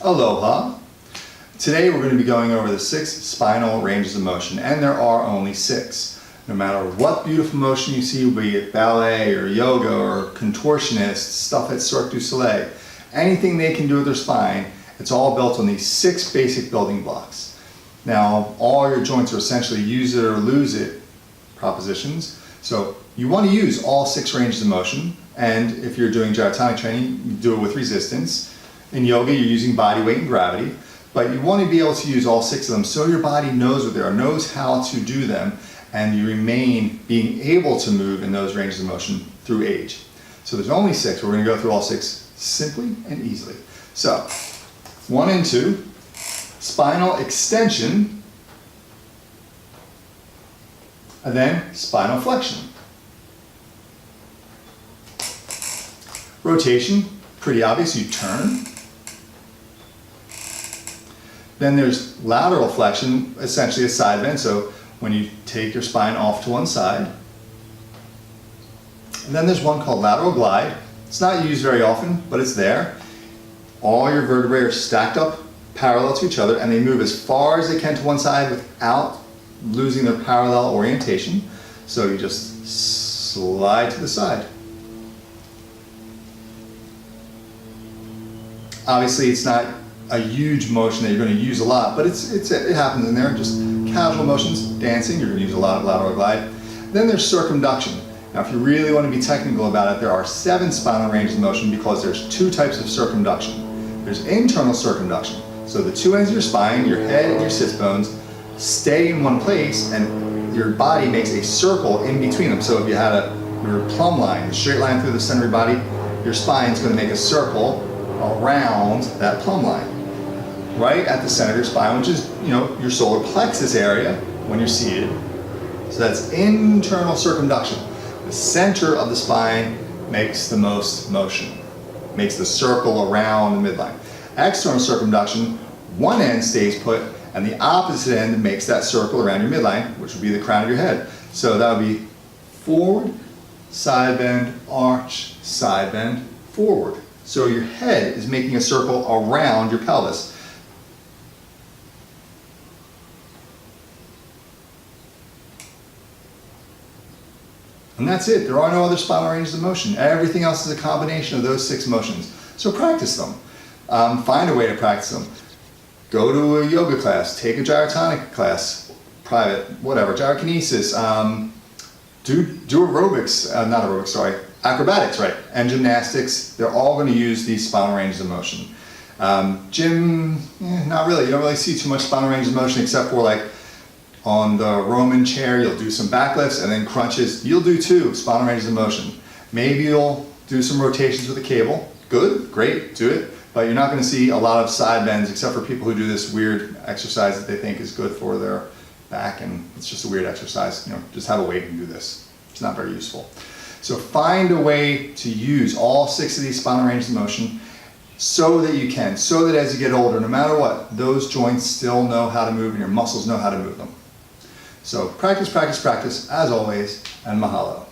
Aloha. Today we're going to be going over the 6 spinal ranges of motion, and there are only 6. No matter what beautiful motion you see, be it ballet or yoga or contortionists, stuff at Cirque du Soleil, anything they can do with their spine, it's all built on these 6 basic building blocks. Now, all your joints are essentially use it or lose it propositions, so you want to use all 6 ranges of motion, and if you're doing gyrotonic training, you do it with resistance. In yoga, you're using body weight and gravity, but you want to be able to use all 6 of them so your body knows what they are, knows how to do them, and you remain being able to move in those ranges of motion through age. So there's only 6. We're going to go through all 6 simply and easily. So 1 and 2, spinal extension, and then spinal flexion. Rotation, pretty obvious, you turn. Then there's lateral flexion, essentially a side bend, so when you take your spine off to one side. And then there's one called lateral glide. It's not used very often, but it's there. All your vertebrae are stacked up parallel to each other, and they move as far as they can to one side without losing their parallel orientation. So you just slide to the side. Obviously, it's not a huge motion that you're going to use a lot, but it happens in there. Just casual motions, dancing, you're going to use a lot of lateral glide. Then there's circumduction. Now, if you really want to be technical about it, there are 7 spinal ranges of motion because there's 2 types of circumduction. There's internal circumduction. So the 2 ends of your spine, your head and your sits bones, stay in one place, and your body makes a circle in between them. So if you had your plumb line, the straight line through the center of your body, your spine's going to make a circle around that plumb line, right at the center of your spine, which is, your solar plexus area when you're seated. So that's internal circumduction. The center of the spine makes the most motion, makes the circle around the midline. External circumduction, one end stays put, and the opposite end makes that circle around your midline, which would be the crown of your head. So that would be forward, side bend, arch, side bend, forward. So your head is making a circle around your pelvis. And that's it. There are no other spinal ranges of motion. Everything else is a combination of those 6 motions. So practice them. Find a way to practice them. Go to a yoga class, take a gyrotonic class, private, whatever, gyrokinesis, do aerobics, not aerobics, sorry, acrobatics, right, and gymnastics. They're all going to use these spinal ranges of motion. Gym, not really. You don't really see too much spinal ranges of motion except for like on the Roman chair, you'll do some backlifts and then crunches. You'll do 2 spinal ranges of motion. Maybe you'll do some rotations with a cable. Good, great, do it. But you're not going to see a lot of side bends except for people who do this weird exercise that they think is good for their back, and it's just a weird exercise. Just have a weight and do this. It's not very useful. So find a way to use all 6 of these spinal ranges of motion so that you can, so that as you get older, no matter what, those joints still know how to move and your muscles know how to move them. So practice, practice, practice, as always, and mahalo.